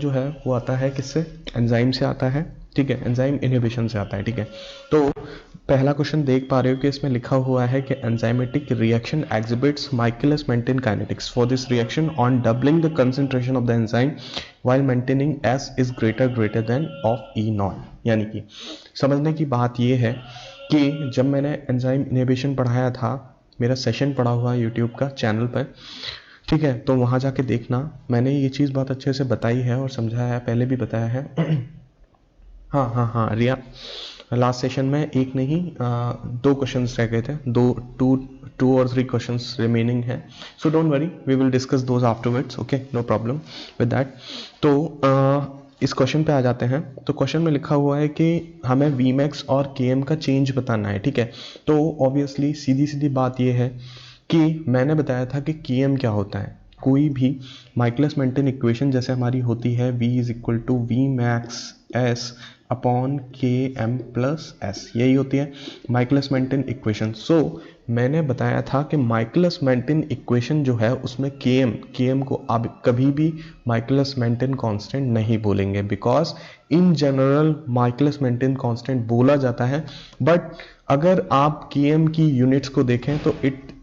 जो है वो आता है किससे, एंजाइम से आता है, ठीक है, एंजाइम इनहिबिशन से आता है, ठीक है। तो पहला क्वेश्चन देख पा रहे हो कि इसमें लिखा हुआ है कि enzymatic reaction exhibits Michaelis Menten kinetics for this reaction on doubling the concentration of the enzyme while maintaining S is greater than of E not. यानी कि समझने की बात ये है कि जब मैंने एंजाइम इनहिबिशन पढ़ाया था, मेरा सेशन पड़ा हुआ है यूट्यूब का चैनल पर, ठीक है, तो वहाँ जाके देखना, मैंने ये चीज़ बहुत अच्छे से बताई है और समझाया है, पहले भी बताया है। हाँ रिया, लास्ट सेशन में एक नहीं 2 क्वेश्चंस रह गए थे, टू और 3 क्वेश्चंस रिमेनिंग है, so don't worry, we will discuss those afterwards, okay, no problem with that. तो इस क्वेश्चन पे आ जाते हैं। तो क्वेश्चन में लिखा हुआ है कि हमें Vmax और Km का चेंज बताना है, ठीक है। तो ऑब्वियसली सीधी सीधी बात ये है कि मैंने बताया था कि Km क्या होता है। कोई भी माइकलिस मेंटेन इक्वेशन जैसे हमारी होती है V is equal to Vmax S upon Km plus S, यही होती है माइकलिस मेंटेन इक्वेशन। सो मैंने बताया था कि माइकलिस मेंटेन इक्वेशन जो है उसमें Km को आप कभी भी माइकलिस मेंटेन कांस्टेंट नहीं बोलेंगे, because in general Michaelis Menten constant बोला जाता है, बट अगर आप Km की यूनिट्स को देखें तो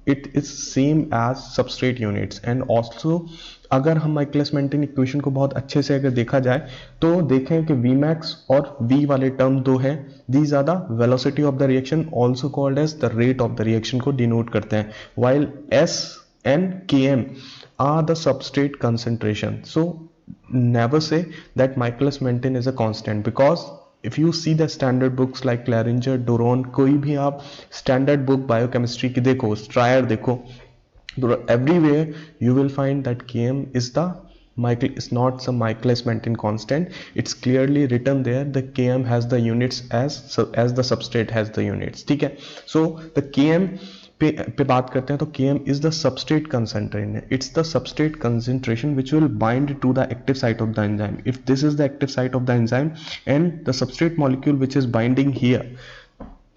it is same as substrate units. And also अगर हम माइकलिस मेंटेन इक्वेशन को बहुत अच्छे से अगर देखा जाए तो देखें कि Vmax और V वाले टर्म दो हैं, these are the velocity of the reaction also called as the rate of the reaction को डिनोट करते हैं, while S and Km are the substrate concentration. So never say that Michaelis Menten is a constant, because if you see the standard books like Claringer, Doron, कोई भी आप standard book biochemistry की देखो, Stryer देखो, everywhere you will find that Km is not some Michaelis Menten constant. It's clearly written there the Km has the units as the substrate has the units, ठीक है। So the Km पे बात करते हैं तो Km is the substrate concentration. It's the substrate concentration which will bind to the active site of the enzyme. If this is the active site of the enzyme and the substrate molecule which is binding here,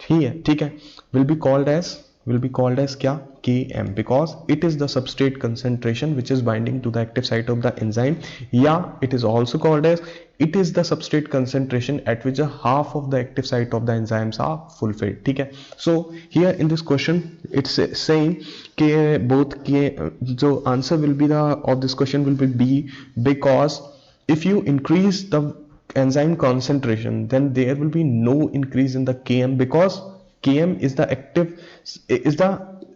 ठीक है, will be called as क्या, Km, because it is the substrate concentration which is binding to the active site of the enzyme, या it is also called as it is the substrate concentration at which a half of the active site of the enzymes are fulfilled, ठीक है। So here in this question it's saying कि both के जो answer will be of this question will be B, because if you increase the enzyme concentration then there will be no increase in the Km, because Km is the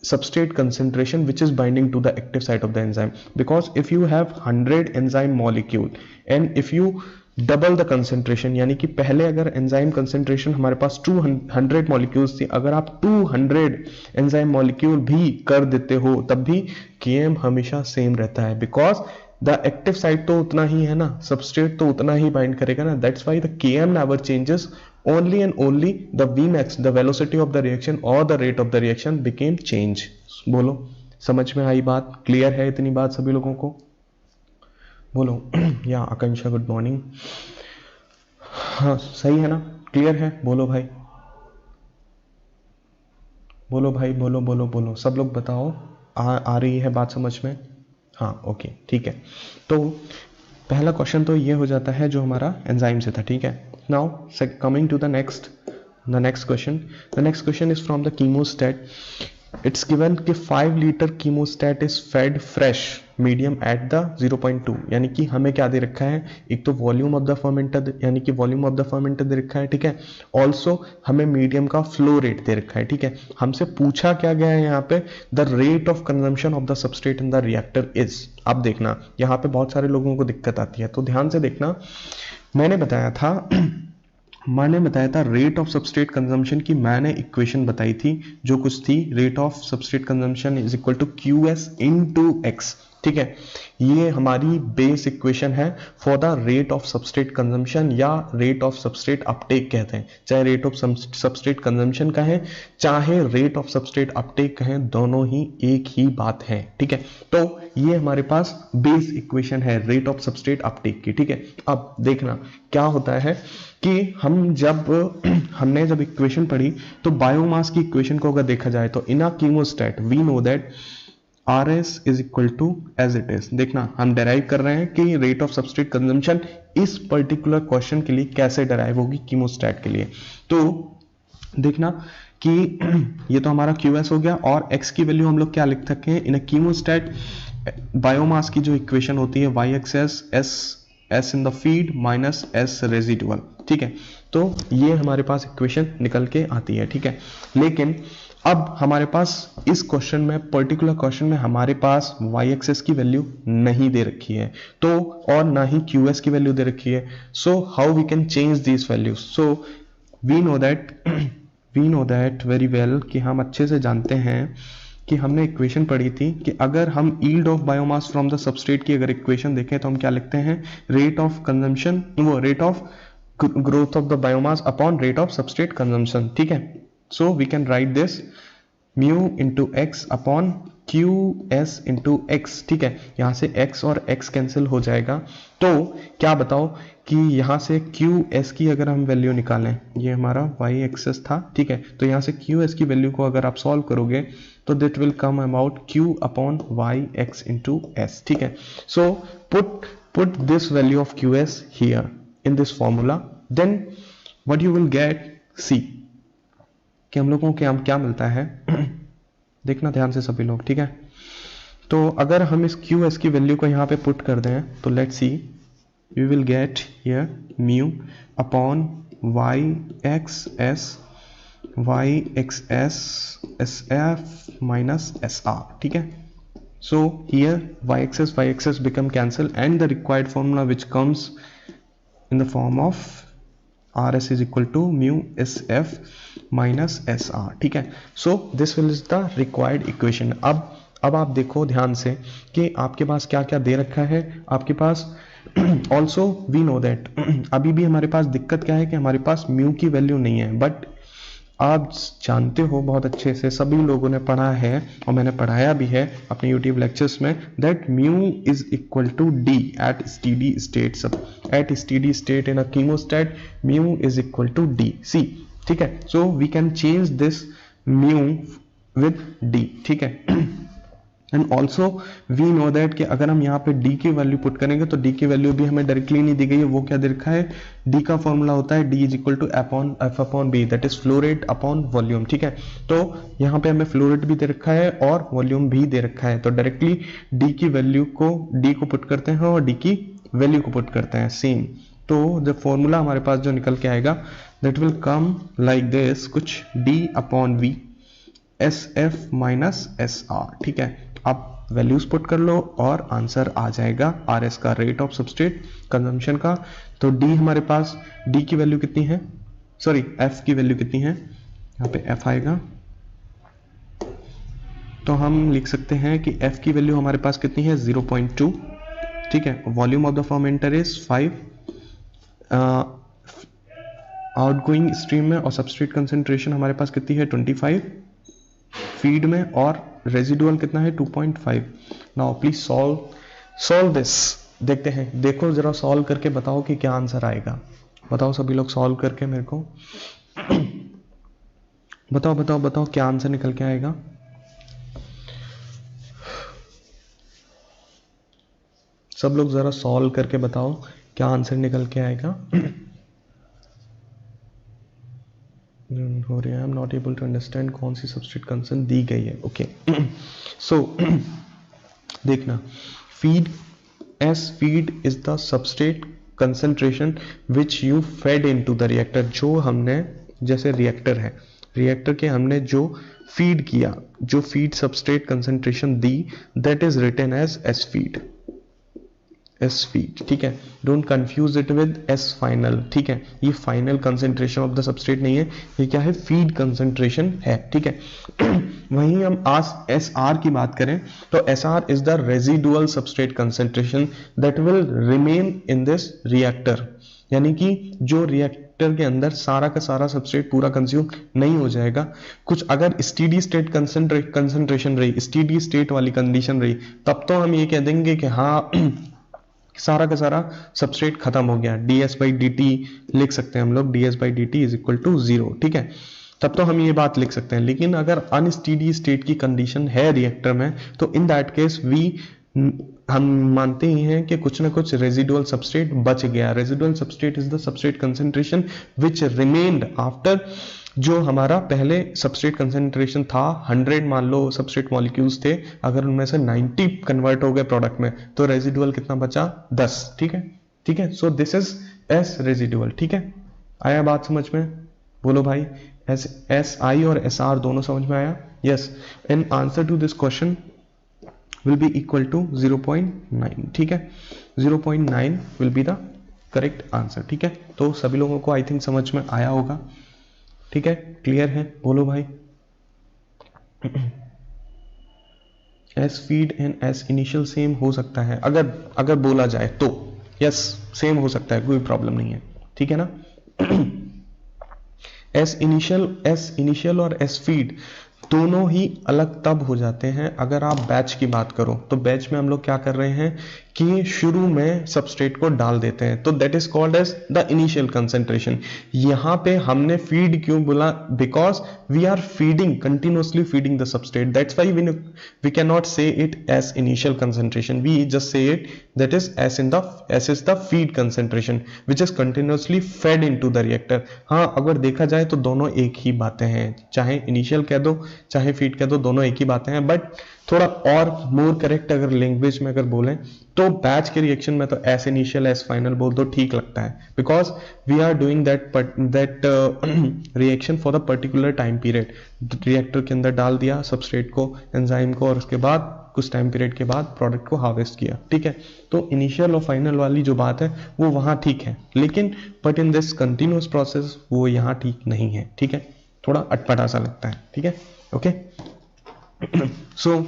substrate concentration which is binding to the active site of the enzyme. Because if you have 100 enzyme molecule and if you double the concentration, यानी कि पहले अगर enzyme concentration हमारे पास 200 molecules थी, अगर आप 200 enzyme molecule भी कर देते हो तब भी Km हमेशा सेम रहता है, बिकॉज द एक्टिव साइट तो उतना ही है ना, सबस्ट्रेट तो उतना ही बाइंड करेगा ना, that's why the Km never changes, only and only the Vmax, the velocity of the reaction or the rate of the reaction became change. बोलो, समझ में आई बात, क्लियर है इतनी बात सभी लोगों को? बोलो या आकांक्षा, गुड मॉर्निंग। हाँ सही है ना, क्लियर है? बोलो भाई, बोलो, सब लोग बताओ, आ रही है बात समझ में? हाँ ओके ठीक है। तो पहला क्वेश्चन तो ये हो जाता है जो हमारा एंजाइम से था, ठीक है। Now coming to the next question. The next question is from the chemostat. It's given कि 5 liter chemostat is fed fresh medium at the 0.2, यानी कि हमें क्या दे रखा है, एक तो वॉल्यूम ऑफ द फर्मेंटर, यानी कि वॉल्यूम ऑफ द फर्मेंटर दे रखा है, ठीक है। ऑल्सो हमें मीडियम का फ्लो रेट दे रखा है, ठीक है। हमसे पूछा क्या गया है यहाँ पे, the rate of consumption of the substrate in the reactor is. अब देखना यहाँ पे बहुत सारे लोगों को दिक्कत आती है, तो ध्यान से देखना। मैंने बताया था रेट ऑफ सबस्ट्रेट कंजम्पशन की, मैंने इक्वेशन बताई थी जो कुछ थी, rate of substrate consumption is equal to QS into X, ठीक है। ये हमारी बेस इक्वेशन है for the rate of substrate consumption या रेट ऑफ सबस्ट्रेट अपटेक कहते हैं, चाहे रेट ऑफ सबस्ट्रेट कंजम्पशन कहें चाहे रेट ऑफ सबस्ट्रेट अपटेक कहें, दोनों ही एक ही बात है, ठीक है। तो ये हमारे पास बेस इक्वेशन है रेट ऑफ सबस्ट्रेट अपटेक की, ठीक है। अब देखना क्या होता है कि हमने जब इक्वेशन पढ़ी तो बायोमास की इक्वेशन को अगर देखा जाए तो in a chemostat we know that RS is equal to as it is. देखना हम डेराइव कर रहे हैं कि रेट ऑफ सबस्ट्रेट कंजम्पशन इस पर्टिकुलर क्वेश्चन के लिए कैसे डेराइव होगी कीमोस्टैट के लिए। तो देखना कि ये तो हमारा QS हो गया, और x की वैल्यू हम लोग क्या लिख सकते हैं इन अ कीमोस्टैट। बायोमास की जो इक्वेशन होती है YXS S in the feed minus S residual, ठीक है। तो ये हमारे पास इक्वेशन निकल के आती है, ठीक है। लेकिन अब हमारे पास इस क्वेश्चन में, पर्टिकुलर क्वेश्चन में हमारे पास YXS की वैल्यू नहीं दे रखी है, तो और ना ही QS की वैल्यू दे रखी है। So how we can change these values. So we know that very well कि हम अच्छे से जानते हैं कि हमने इक्वेशन पढ़ी थी कि अगर हम yield of biomass from the substrate की अगर इक्वेशन देखें तो हम क्या लिखते हैं, रेट ऑफ कंजम्पशन, वो rate of growth of the biomass upon rate of substrate consumption, ठीक है। So we can write this mu into X upon QS into X, ठीक है। यहां से x और x कैंसिल हो जाएगा। तो क्या बताओ कि यहां से QS की अगर हम वैल्यू निकालें, ये हमारा YXS था, ठीक है। तो यहां से QS की वैल्यू को अगर आप सॉल्व करोगे तो that will come about Q upon YX into S, ठीक है। So put this value of QS here in this formula, then what you will get, see कि हम लोगों को क्या मिलता है। देखना ध्यान से सभी लोग, ठीक है। तो अगर हम इस QS की वैल्यू को यहाँ पे पुट कर दें तो let's see, we will get here mu upon YXS SF minus SR, ठीक है। So here YXS become cancel and the required formula which comes in the form of RS is equal to mu SF minus SR, ठीक है। So this will is the required equation. अब आप देखो ध्यान से कि आपके पास क्या क्या दे रखा है आपके पास। ऑल्सो वी नो दैट अभी भी हमारे पास दिक्कत क्या है कि हमारे पास म्यू की वैल्यू नहीं है, बट आप जानते हो बहुत अच्छे से, सभी लोगों ने पढ़ा है और मैंने पढ़ाया भी है अपने यूट्यूब लेक्चर्स में, that mu is equal to D at steady state. सब at steady state in a chemostat mu is equal to D see, ठीक है। So we can change this mu with D, ठीक है। And also we know that कि अगर हम यहाँ पे डी की वैल्यू पुट करेंगे तो डी की वैल्यू भी हमें डायरेक्टली नहीं दी गई है। वो क्या दे रखा है, डी का फॉर्मूला होता है D is equal to F upon B, that is flow rate upon volume, ठीक है। तो यहाँ पे हमें फ्लो रेट भी दे रखा है और वॉल्यूम भी दे रखा है, तो डायरेक्टली डी की वैल्यू को डी को पुट करते हैं और डी की वैल्यू को पुट करते हैं सेम। तो जब फॉर्मूला हमारे पास जो निकल के आएगा that will come like this, कुछ D upon V SF minus SR, ठीक है। आप वैल्यूज पुट कर लो और आंसर आ जाएगा RS का, रेट ऑफ सबस्ट्रेट कंजम्पशन का। तो D हमारे पास, D की वैल्यू कितनी है, सॉरी F की वैल्यू कितनी है, यहाँ पे F आएगा। तो हम लिख सकते हैं कि F की वैल्यू हमारे पास कितनी है 0.2, ठीक है। Volume of the fermenter is 5, outgoing stream में और सबस्ट्रेट कंसेंट्रेशन हमारे पास कितनी है 25 फीड में, और रेजिडुअल कितना है 2.5। नाउ प्लीज सॉल्व दिस, देखते हैं। देखो जरा सॉल्व करके बताओ कि क्या आंसर आएगा। बताओ सभी लोग सॉल्व करके मेरे को बताओ क्या आंसर निकल के आएगा। सब लोग जरा सॉल्व करके बताओ क्या आंसर निकल के आएगा। हो रहा है, I am not able to understand कौन सी सबस्ट्रेट कंसर्न दी गई है। ओके सो देखना, feed is the substrate concentration which you fade into the reactor. जो हमने, जैसे रिएक्टर के हमने जो फीड किया, जो फीड सबस्ट्रेट कंसंट्रेशन दी, that is written as S feed, ठीक है। Don't confuse it with S final, ठीक है। ये final concentration of the substrate नहीं है, ये क्या है, फीड कंसेंट्रेशन है, ठीक है। वहीं हम एस आर की बात करें तो S R is the residual substrate concentration that will remain in this reactor, यानी कि जो रिएक्टर के अंदर सारा का सारा सबस्ट्रेट पूरा कंज्यूम नहीं हो जाएगा। कुछ अगर स्टेडी स्टेट कंसेंट्रेशन रही, स्टेडी स्टेट वाली कंडीशन रही, तब तो हम ये कह देंगे कि हाँ सारा का सारा सबस्ट्रेट खत्म हो गया, ds/dt लिख सकते हैं हम लोग, ds/dt इज इक्वल टू 0, ठीक है। तब तो हम ये बात लिख सकते हैं। लेकिन अगर अनस्टेडी स्टेट की कंडीशन है रिएक्टर में, तो इन दैट केस हम मानते ही हैं कि कुछ ना कुछ रेजिडुअल सबस्ट्रेट बच गया। Residual substrate is the substrate concentration which remained after जो हमारा पहले सबस्ट्रेट कंसेंट्रेशन था 100 मान लो सबस्ट्रेट मॉलिक्यूल्स थे, अगर उनमें से 90 कन्वर्ट हो गए प्रोडक्ट में, तो रेजिडुअल कितना बचा? 10। ठीक है, ठीक है। So this is S residual. ठीक है, आया बात समझ में? बोलो भाई, एस आई और एस आर दोनों समझ में आया? Yes. An answer to this question will be equal to 0.9। ठीक है, 0.9 will be the correct answer। ठीक है, तो सभी लोगों को आई थिंक समझ में आया होगा। ठीक है, क्लियर है? बोलो भाई। S feed and S initial same हो सकता है, अगर बोला जाए तो यस सेम हो सकता है, कोई प्रॉब्लम नहीं है। ठीक है ना? एस इनिशियल और एस फीड दोनों ही अलग तब हो जाते हैं अगर आप बैच की बात करो। तो बैच में हम लोग क्या कर रहे हैं कि शुरू में सबस्ट्रेट को डाल देते हैं, तो that is called as the initial concentration. यहां पे हमने फीड क्यों बोला? Because we are feeding, continuously feeding the substrate, that's why we can not say it as initial concentration, we just say it that is S is the feed concentration which is continuously fed into the reactor. हाँ, अगर देखा जाए तो दोनों एक ही बातें हैं, चाहे इनिशियल कह दो चाहे फीड कह दो, दोनों एक ही बातें हैं। बट थोड़ा और मोर करेक्ट अगर लैंग्वेज में अगर बोलें तो बैच के रिएक्शन में तो एस इनिशियल एस फाइनल बोल दो, ठीक लगता है, because we are doing that reaction for the particular time period. Reactor के अंदर डाल दिया सबस्ट्रेट को, एंजाइम को, और उसके बाद कुछ टाइम पीरियड के बाद प्रोडक्ट को हार्वेस्ट किया। ठीक है, तो इनिशियल और फाइनल वाली जो बात है वो वहां ठीक है, लेकिन but in this continuous process वो यहाँ ठीक नहीं है। ठीक है, थोड़ा अटपटा सा लगता है। ठीक है, okay. So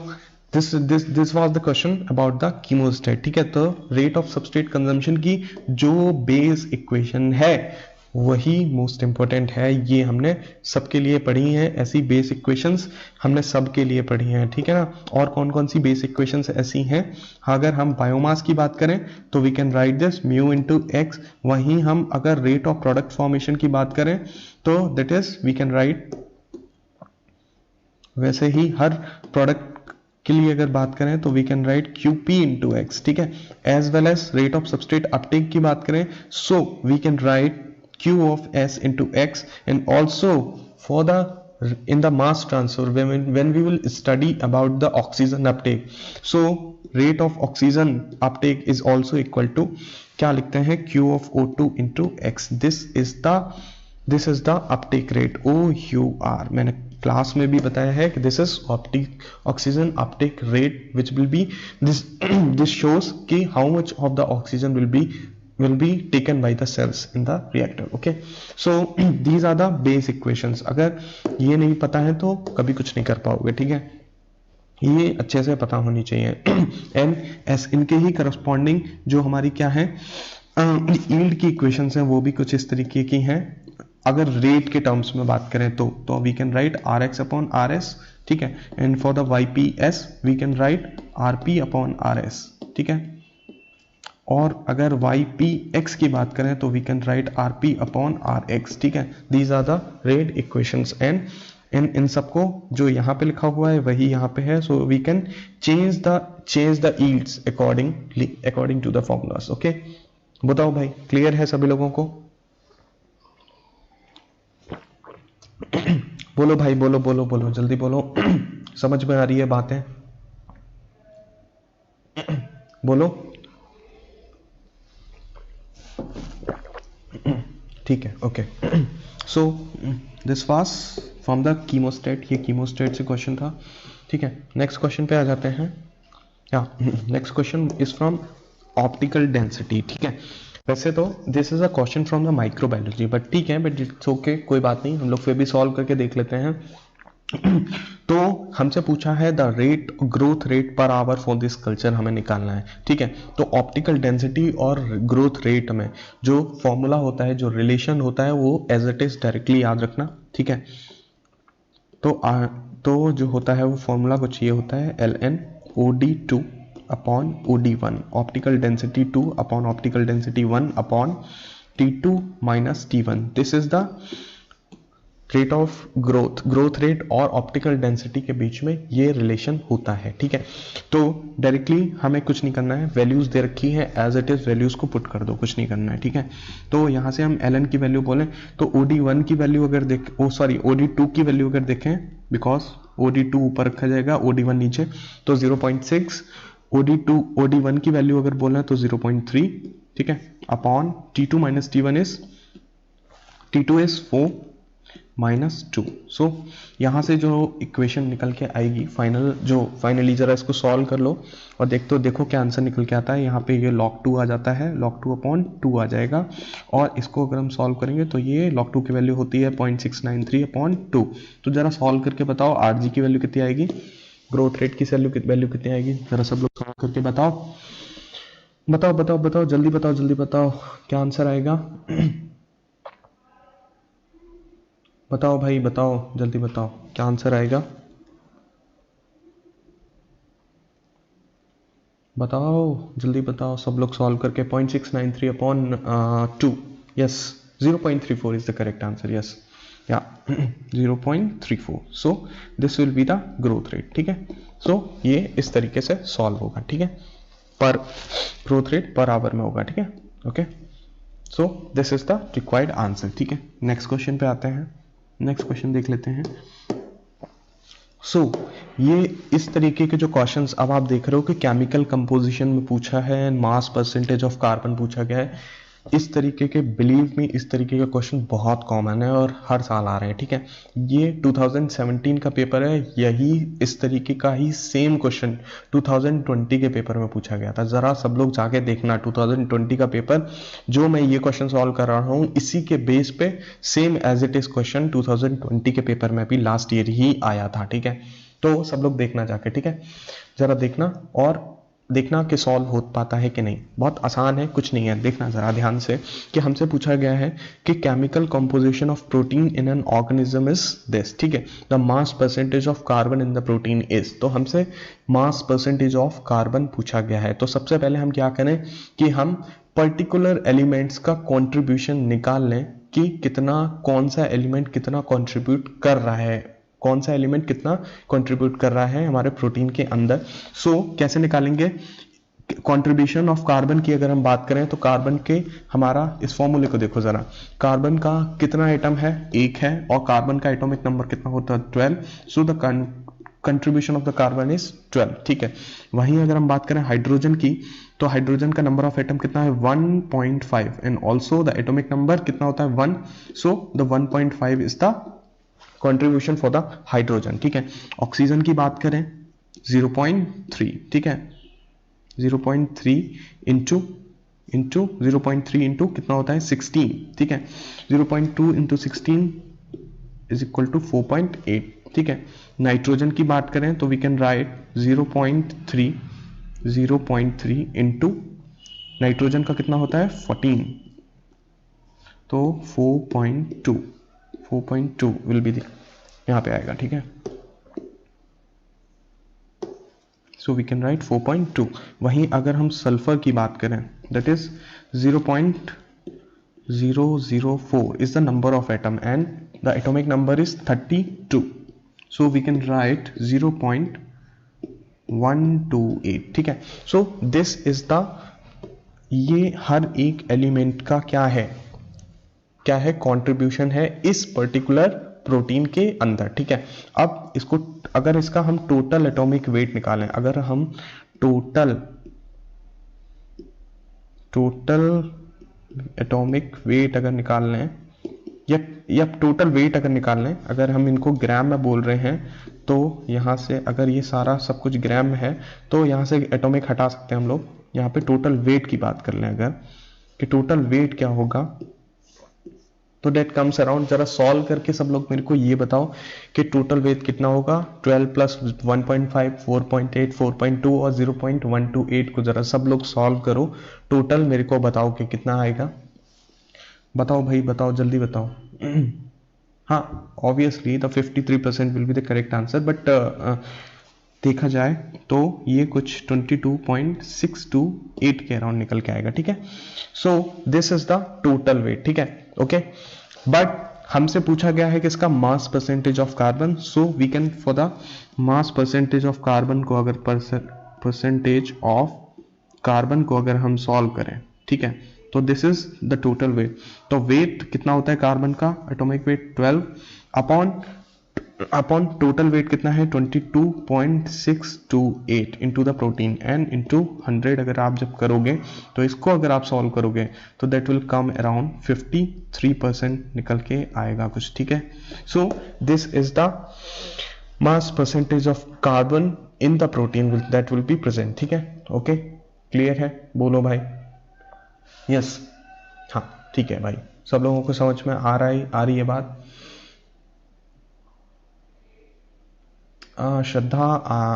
this was the question about the chemostat। ठीक है, तो रेट ऑफ सबस्ट्रेट कंजम्पशन की जो बेस इक्वेशन है वही मोस्ट इंपॉर्टेंट है। ये हमने सबके लिए पढ़ी हैं, ऐसी बेस इक्वेशंस हमने सबके लिए पढ़ी हैं। ठीक है ना? और कौन कौन सी बेस इक्वेशंस ऐसी हैं? अगर हम बायोमास की बात करें तो we can write this mu into X. वहीं हम अगर रेट ऑफ प्रोडक्ट फॉर्मेशन की बात करें तो that is we can write, वैसे ही हर प्रोडक्ट के लिए अगर बात करें तो we can write QP into X. ठीक है, as well as rate of substrate uptake की बात करें so we can write Q of S into X. And also for the in the mass transfer when we will study about the oxygen uptake, so rate of oxygen uptake is also equal to क्या लिखते हैं? Q of O2 into X। this is the uptake rate, OUR। मैंने class में भी बताया है कि this is oxygen uptake rate which will be this shows कि how much of the oxygen will be taken by the cells in the reactor। okay, so these are the base equations। अगर ये नहीं पता है तो कभी कुछ नहीं कर पाओगे। ठीक है, ये अच्छे से पता होनी चाहिए। एन एस इनके ही करस्पॉन्डिंग जो हमारी क्या है यील्ड की इक्वेशंस हैं वो भी कुछ इस तरीके की हैं। अगर रेट के टर्म्स में बात करें तो we can write RX upon RS। ठीक है, and for the YPS we can write RP upon RS। ठीक है, और अगर YPX की बात करें तो we can write RP upon RX। ठीक है, these are the rate equations. एंड इन सबको जो यहाँ पे लिखा हुआ है वही यहाँ पे है, so we can change the yields according to the formulas. Okay, बताओ भाई, क्लियर है सभी लोगों को? बोलो भाई, बोलो बोलो बोलो, जल्दी बोलो। समझ में आ रही है बातें? बोलो। ठीक है, okay. So this was from the chemostat. ये कीमोस्टेट से क्वेश्चन था। ठीक है, नेक्स्ट क्वेश्चन पे आ जाते हैं। Next question is from optical density. ठीक है, वैसे तो this is a question from the microbiology, but ठीक है, बट इट्स ओके, कोई बात नहीं, हम लोग फिर भी सॉल्व करके देख लेते हैं। तो हमसे पूछा है the rate growth rate per hour for this culture हमें निकालना है। ठीक है, तो ऑप्टिकल डेंसिटी और ग्रोथ रेट में जो फॉर्मूला होता है, जो रिलेशन होता है, वो एज इट इज डायरेक्टली याद रखना। ठीक है, तो जो होता है वो फॉर्मूला कुछ ये होता है ln OD2 upon OD1, optical density 2 upon optical density 1 upon T2 minus T1। This is the rate of growth rate और ऑप्टिकल डेंसिटी के बीच में ये रिलेशन होता है, ठीक है। तो डायरेक्टली हमें कुछ नहीं करना है, वैल्यूज दे रखी है एज इट इज, वैल्यूज को पुट कर दो, कुछ नहीं करना है, ठीक है। तो यहाँ से हम ln की वैल्यू बोलें तो OD1 की वैल्यू अगर OD2 की वैल्यू अगर देखें, बिकॉज OD2 ऊपर रखा जाएगा, OD1 नीचे, तो 0.6, OD1 की वैल्यू अगर बोलना है तो 0.3, ठीक है, upon T2 minus T1 is, T2 is 4 minus 2। सो यहाँ से जो इक्वेशन निकल के आएगी फाइनली जरा इसको सॉल्व कर लो और देखो क्या आंसर निकल के आता है। यहाँ पे ये log 2 आ जाता है, log 2 अपॉन 2 आ जाएगा, और इसको अगर हम सॉल्व करेंगे तो ये log 2 की वैल्यू होती है 0.693 अपॉन 2। तो जरा सॉल्व करके बताओ RG की वैल्यू कितनी आएगी, ग्रोथ रेट की वैल्यू कितनी आएगी, जरा सब लोग सॉल्व करके बताओ, जल्दी बताओ क्या आंसर आएगा। बताओ भाई, बताओ, जल्दी बताओ क्या आंसर आएगा, बताओ, जल्दी बताओ सब लोग सॉल्व करके। 0.693 upon 2, yes, 0.34 is the correct answer, yes, या 0.34। So this will be the growth rate, ठीक है। सो ये इस तरीके से सॉल्व होगा, ठीक है, पर ग्रोथ रेट पर आवर में होगा, ठीक है, okay. So this is the required answer, ठीक है। नेक्स्ट क्वेश्चन पे आते हैं, नेक्स्ट क्वेश्चन देख लेते हैं। ये इस तरीके के जो क्वेश्चंस अब आप देख रहे हो कि केमिकल कंपोजिशन में पूछा है, मास परसेंटेज ऑफ कार्बन पूछा गया है, इस तरीके के, बिलीव मी, इस तरीके के क्वेश्चन बहुत कॉमन है और हर साल आ रहे हैं, ठीक है। ये 2017 का पेपर है, यही इस तरीके का ही सेम क्वेश्चन 2020 के पेपर में पूछा गया था। जरा सब लोग जाके देखना 2020 का पेपर, जो मैं ये क्वेश्चन सॉल्व कर रहा हूँ इसी के बेस पे same as it is question 2020 के पेपर में भी लास्ट ईयर ही आया था, ठीक है। तो सब लोग देखना जाके, ठीक है, जरा देखना और देखना कि सॉल्व हो पाता है कि नहीं। बहुत आसान है, कुछ नहीं है, देखना जरा ध्यान से कि हमसे पूछा गया है कि chemical composition of protein in an organism is this, ठीक है, the mass percentage of carbon in the protein is. तो हमसे मास परसेंटेज ऑफ कार्बन पूछा गया है, तो सबसे पहले हम क्या करें कि हम पर्टिकुलर एलिमेंट्स का कॉन्ट्रीब्यूशन निकाल लें कि कितना, कौन सा एलिमेंट कितना कॉन्ट्रीब्यूट कर रहा है, कौन सा एलिमेंट कितना कंट्रीब्यूट कर रहा है हमारे प्रोटीन के अंदर। सो कैसे निकालेंगे कंट्रीब्यूशन ऑफ कार्बन की? अगर हम बात करें तो कार्बन के, हमारा इस फॉर्मूले को देखो जरा, कार्बन का कितना एटम है, एक है, और कार्बन का एटॉमिक नंबर कितना होता है, 12। So the contribution of the carbon is 12, ठीक है। वहीं अगर हम बात करें हाइड्रोजन की, तो हाइड्रोजन का नंबर ऑफ एटम कितना है, 1.5, and also the atomic number कितना होता है, 1। So the 1.5 is the contribution for the hydrogen, ठीक है। ऑक्सीजन की बात करें 0.3, ठीक है, 0.3 इंटू 0.3 इंटू कितना होता है, 16, ठीक है। 0.2 इंटू 16 इज इक्वल टू 4.8, ठीक है। नाइट्रोजन की बात करें तो we can write 0.3 into nitrogen का कितना होता है, 14, तो 4.2 विल बी यहाँ पे आएगा, ठीक है। So we can write 4.2। वहीं अगर हम सल्फर की बात करें, that is 0.004 is the number of atom and the atomic number is 32। So we can write 0.128, ठीक है। सो दिस इज द, ये हर एक एलिमेंट का क्या है कंट्रीब्यूशन है इस पर्टिकुलर प्रोटीन के अंदर, ठीक है। अब इसको, अगर इसका हम टोटल एटॉमिक वेट निकालें, अगर हम टोटल एटॉमिक वेट अगर निकाल लें, या टोटल वेट अगर निकाल लें, अगर हम इनको ग्राम में बोल रहे हैं तो यहां से अगर ये सारा सब कुछ ग्राम में है तो यहां से एटॉमिक हटा सकते हैं हम लोग। यहाँ पे टोटल वेट की बात कर लें अगर, कि टोटल वेट क्या होगा, तो डेट कम्स अराउंड, जरा सॉल्व करके सब लोग मेरे को ये बताओ कि टोटल वेट कितना होगा। 12 प्लस 1.5, 4.8, 4.2 और 0.128 को जरा सब लोग सॉल्व करो, टोटल मेरे को बताओ कि कितना आएगा। बताओ भाई, बताओ, जल्दी बताओ। हाँ, obviously the 53% will be the correct answer, but देखा जाए तो ये कुछ 22.628 के अराउंड निकल के आएगा, ठीक है। So this is the total weight, ठीक है, ओके। बट हमसे पूछा गया है कि इसका mass percentage of carbon, so we can for the mass percentage of carbon को अगर परसेंटेज ऑफ कार्बन को अगर हम सॉल्व करें, ठीक है, तो this is the total weight. तो वेट कितना होता है कार्बन का, atomic weight 12 upon total weight कितना है 22.628 into the protein and into 100 अगर आप जब करोगे तो इसको अगर आप सॉल्व करोगे तो दैट विल कम अराउंड 53% निकल के आएगा कुछ, ठीक है। So this is the mass percentage of carbon in the protein that will be present, ठीक है। ओके, क्लियर है, बोलो भाई यस। हाँ ठीक है भाई, सब लोगों को समझ में आ रही है बात। श्रद्धा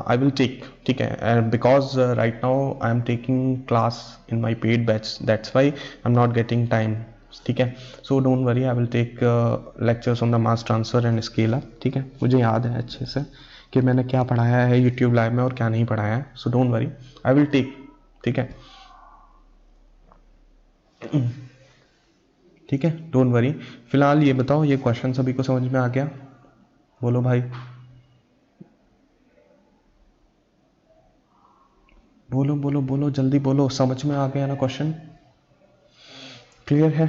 आई विल टेक, ठीक है, because right now I am taking class in my paid batch, that's why I am not getting time, ठीक है। So don't worry, I will take lectures on the mass transfer and scale up, ठीक है। मुझे याद है अच्छे से कि मैंने क्या पढ़ाया है यूट्यूब लाइव में और क्या नहीं पढ़ाया है, so don't worry, I will take, ठीक है, ठीक है, डोंट वरी। फिलहाल ये बताओ, ये क्वेश्चन सभी को समझ में आ गया, बोलो भाई, बोलो बोलो बोलो, जल्दी बोलो, समझ में आ गया ना क्वेश्चन, क्लियर है?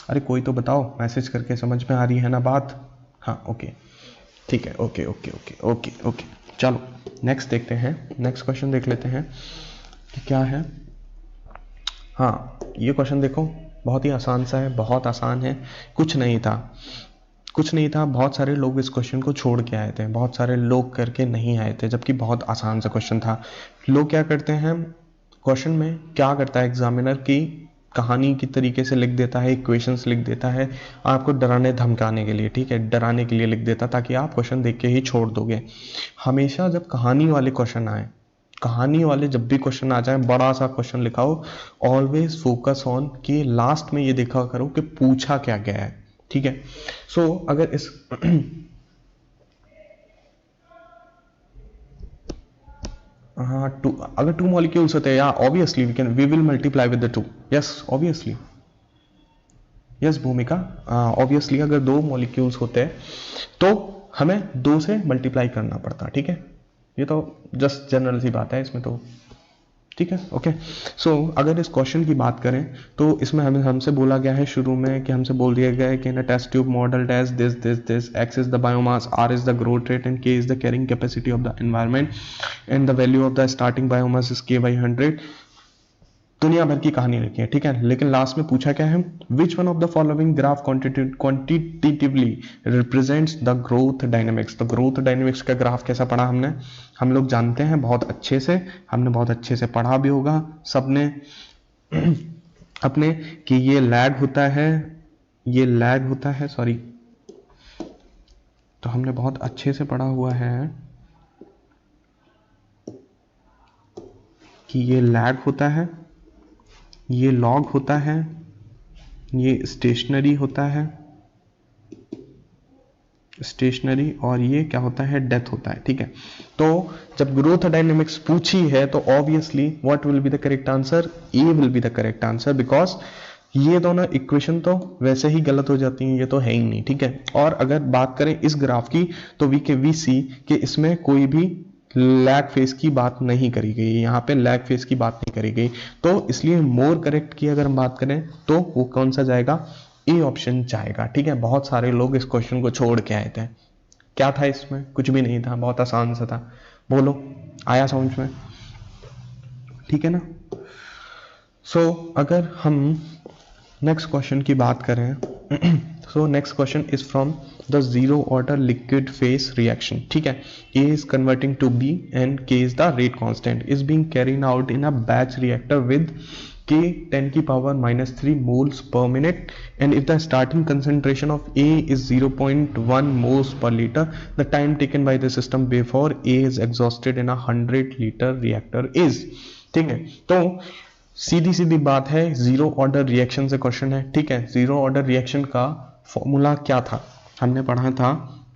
अरे कोई तो बताओ मैसेज करके, समझ में आ रही है ना बात? हाँ ओके, ठीक है, okay okay okay okay okay, चलो नेक्स्ट देखते हैं, नेक्स्ट क्वेश्चन देख लेते हैं कि क्या है। हाँ ये क्वेश्चन देखो, बहुत ही आसान सा है, बहुत आसान है, कुछ नहीं था, बहुत सारे लोग इस क्वेश्चन को छोड़ के आए थे, बहुत सारे लोग करके नहीं आए थे, जबकि बहुत आसान सा क्वेश्चन था। लोग क्या करते हैं क्वेश्चन में, क्या करता है एग्जामिनर की कहानी की तरीके से लिख देता है, इक्वेशंस लिख देता है आपको डराने धमकाने के लिए, ठीक है, डराने के लिए लिख देता ताकि आप क्वेश्चन देख के ही छोड़ दोगे। हमेशा जब कहानी वाले क्वेश्चन आए, कहानी वाले जब भी क्वेश्चन आ जाए, बड़ा सा क्वेश्चन लिखाओ, ऑलवेज फोकस ऑन कि लास्ट में ये देखा करो कि पूछा क्या गया है, ठीक है। सो अगर इस हाँ अगर 2 मॉलिक्यूल्स होते हैं, या obviously we will multiply with the 2, yes obviously, yes Bhumika, obviously अगर 2 मॉलिक्यूल्स होते हैं तो हमें 2 से मल्टीप्लाई करना पड़ता, ठीक है, ये तो जस्ट जनरल सी बात है इसमें तो, ठीक है, ओके। सो अगर इस क्वेश्चन की बात करें तो इसमें हमसे बोला गया है शुरू में कि हमसे बोल दिया गया है कि in a test tube model test this x is the biomass, r is the growth rate and k is the carrying capacity of the environment and the value of the starting biomass is k/100। दुनिया भर की कहानी लिखी है, ठीक है, लेकिन last में पूछा क्या है, which one of the following graph quantitatively represents the growth dynamics. तो ग्रोथ डायनेमिक्स का ग्राफ कैसा पढ़ा हमने, हम लोग जानते हैं बहुत अच्छे से, हमने बहुत अच्छे से पढ़ा भी होगा सबने अपने कि ये लैग होता है सॉरी, तो हमने बहुत अच्छे से पढ़ा हुआ है कि ये लैग होता है, ये लॉग होता है, ये स्टेशनरी होता है, स्टेशनरी, और ये क्या होता है, डेथ होता है, ठीक है। तो जब ग्रोथ डायनेमिक्स पूछी है तो obviously what will be the correct answer, A will be the correct answer, because ये दोनों इक्वेशन तो वैसे ही गलत हो जाती हैं, ये तो है ही नहीं, ठीक है। और अगर बात करें इस ग्राफ की तो वी सी कि इसमें कोई भी लैग फेस की बात नहीं करी गई, यहाँ पे लैग फेस की बात नहीं करी गई, तो इसलिए मोर करेक्ट की अगर हम बात करें तो वो कौन सा जाएगा, ए ऑप्शन जाएगा, ठीक है। बहुत सारे लोग इस क्वेश्चन को छोड़ के आए थे, क्या था इसमें, कुछ भी नहीं था, बहुत आसान सा था, बोलो आया समझ में, ठीक है ना। सो अगर हम नेक्स्ट क्वेश्चन की बात करें so next question is from the zero order liquid phase reaction, ठीक है, A is converting to B and K is the rate constant, is being carried out in a batch reactor with K 10 की power -3 moles per minute and if the starting concentration of A is 0.1 moles per liter, the time taken by the system before A is exhausted in a 100-liter reactor is, ठीक है। तो सीधी सीधी बात है, zero order reaction से question है, ठीक है। Zero order reaction का फॉर्मूला क्या था, हमने पढ़ा था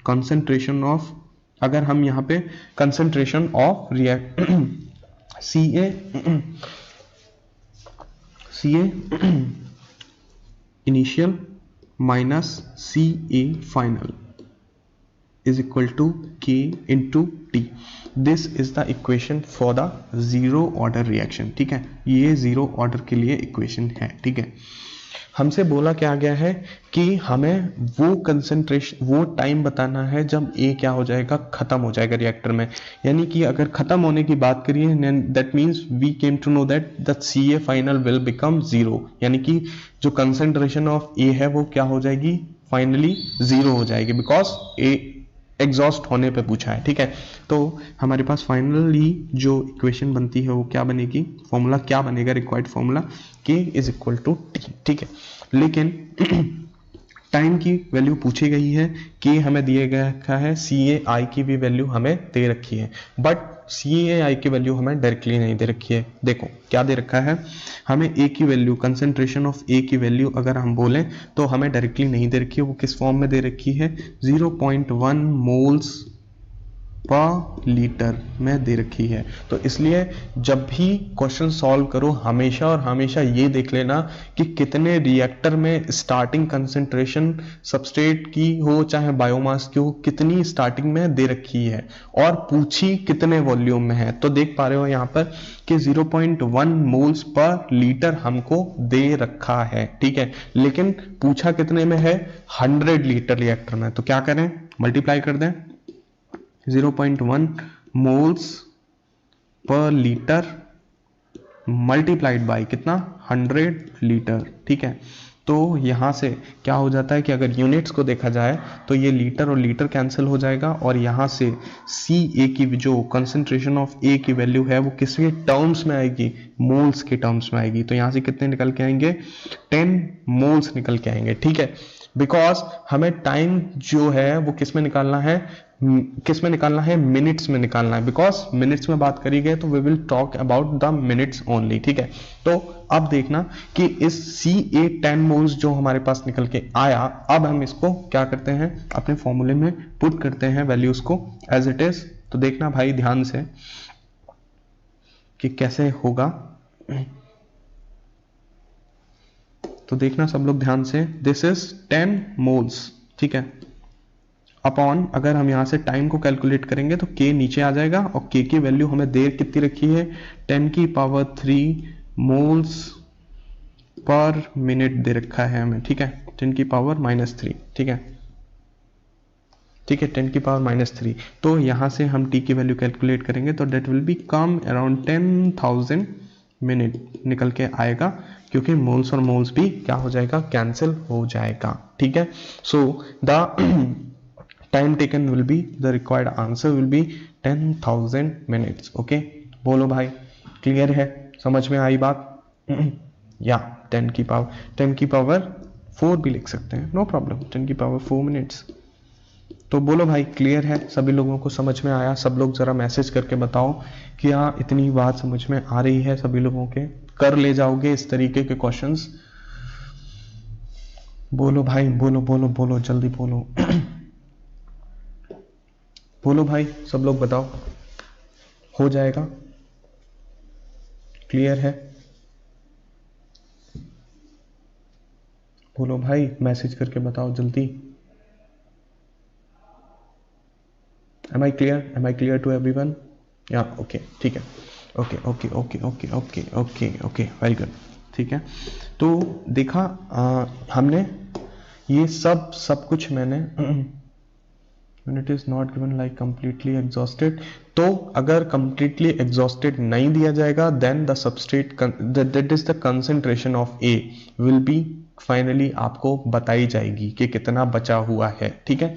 कंसंट्रेशन ऑफ, अगर हम यहाँ पे concentration of CA initial minus CA final is equal to K into T. This is the equation for the zero order reaction. ठीक है, ये जीरो ऑर्डर के लिए इक्वेशन है. ठीक है, हमसे बोला क्या गया है कि हमें वो कंसंट्रेशन, वो टाइम बताना है जब A क्या हो जाएगा, खत्म हो जाएगा रिएक्टर में. यानी कि अगर खत्म होने की बात करिए, that means we came to know that the CA final will become zero. यानी कि जो कंसंट्रेशन ऑफ A है वो क्या हो जाएगी, फाइनली जीरो हो जाएगी, बिकॉज A एग्जॉस्ट होने पे पूछा है. ठीक है, तो हमारे पास फाइनली जो इक्वेशन बनती है वो क्या बनेगी, फॉर्मूला क्या बनेगा, required formula K is equal to T. ठीक है, लेकिन टाइम की वैल्यू पूछी गई है, K हमें दिए गया है, CA की भी वैल्यू हमें दे रखी है, बट CA की वैल्यू हमें डायरेक्टली नहीं दे रखी है. देखो क्या दे रखा है, हमें A की वैल्यू, कंसंट्रेशन ऑफ A की वैल्यू अगर हम बोलें तो हमें डायरेक्टली नहीं दे रखी है. वो किस फॉर्म में दे रखी है, 0.1 मोल्स पर लीटर में दे रखी है. तो इसलिए जब भी क्वेश्चन सॉल्व करो हमेशा और हमेशा ये देख लेना कि कितने रिएक्टर में स्टार्टिंग कंसंट्रेशन सबस्ट्रेट की हो चाहे बायोमास की हो, कितनी स्टार्टिंग में दे रखी है और पूछी कितने वॉल्यूम में है. तो देख पा रहे हो यहाँ पर कि 0.1 मोल्स पर लीटर हमको दे रखा है. ठीक है, लेकिन पूछा कितने में है, 100 लीटर रिएक्टर में. तो क्या करें, मल्टीप्लाई कर दें, 0.1 moles per litre multiplied by कितना, 100 लीटर. ठीक है, तो यहां से क्या हो जाता है कि अगर यूनिट्स को देखा जाए तो ये लीटर और लीटर कैंसिल हो जाएगा, और यहां से CA की जो कंसंट्रेशन ऑफ A की वैल्यू है वो किसके टर्म्स में आएगी, मोल्स के टर्म्स में आएगी. तो यहां से कितने निकल के आएंगे, 10 मोल्स निकल के आएंगे. ठीक है, बिकॉज हमें टाइम जो है वो किस में निकालना है, मिनट्स में निकालना है, बिकॉज मिनट्स में बात करी गई तो we will talk about the minutes only. ठीक है, तो अब देखना कि इस CA 10 मोल्स जो हमारे पास निकल के आया, अब हम इसको क्या करते हैं, अपने फॉर्मूले में पुट करते हैं वैल्यूज को एज इट इज. तो देखना भाई ध्यान से कि कैसे होगा, तो देखना सब लोग ध्यान से, दिस इज 10 मोल्स. ठीक है, अपॉन अगर हम यहां से टाइम को कैलकुलेट करेंगे तो K नीचे आ जाएगा, और K की वैल्यू हमें देर कितनी रखी है, 10 की पावर 3 मोल्स पर मिनट दे रखा है हमें. ठीक है, 10 की पावर -3. ठीक है, 10 की पावर -3. तो यहां से हम T की वैल्यू कैलकुलेट करेंगे तो that will become around 10,000 minute निकल के आएगा, क्योंकि मोल्स और मोल्स भी क्या हो जाएगा, कैंसिल हो जाएगा. ठीक है, so the time taken will be, the required answer will be 10,000 minutes. Okay, बोलो भाई, क्लियर है, समझ में आई बात, या 10 की पावर 4 भी लिख सकते हैं, नो प्रॉब्लम, 10 की पावर 4 मिनट्स. तो बोलो भाई, क्लियर है, सभी लोगों को समझ में आया, सब लोग जरा मैसेज करके बताओ कि हाँ इतनी बात समझ में आ रही है, सभी लोगों के कर ले जाओगे इस तरीके के क्वेश्चंस. बोलो भाई, बोलो बोलो बोलो, जल्दी बोलो. बोलो भाई, सब लोग बताओ, हो जाएगा, क्लियर है, बोलो भाई, मैसेज करके बताओ जल्दी. Am I clear to everyone? या ओके, ठीक है, ओके, वेरी गुड. ठीक है, तो देखा हमने ये सब कुछ मैंने when it is not given like completely exhausted. तो अगर completely exhausted नहीं दिया जाएगा then the substrate that is the concentration of A will be finally आपको बताई जाएगी कि कितना बचा हुआ है. ठीक है,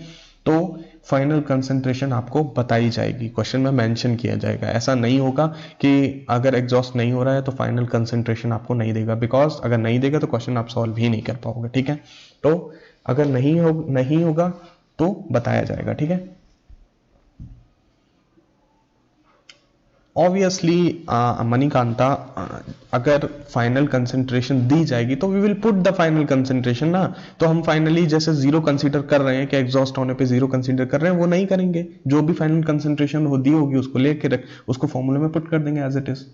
तो फाइनल कंसंट्रेशन आपको बताई जाएगी, क्वेश्चन में मेंशन किया जाएगा. ऐसा नहीं होगा कि अगर एग्जॉस्ट नहीं हो रहा है तो फाइनल कंसंट्रेशन आपको नहीं देगा, बिकॉज अगर नहीं देगा तो क्वेश्चन आप सॉल्व ही नहीं कर पाओगे. ठीक है, तो अगर नहीं होगा तो बताया जाएगा. ठीक है, ऑब्वियसली मणिकांता, अगर फाइनल कंसंट्रेशन दी जाएगी तो we will put the final concentration ना. तो हम फाइनली जैसे जीरो कंसीडर कर रहे हैं कि एग्जॉस्ट होने पे जीरो कंसीडर कर रहे हैं, वो नहीं करेंगे. जो भी फाइनल कंसंट्रेशन दी होगी उसको लेके उसको फॉर्मूले में पुट कर देंगे as it is.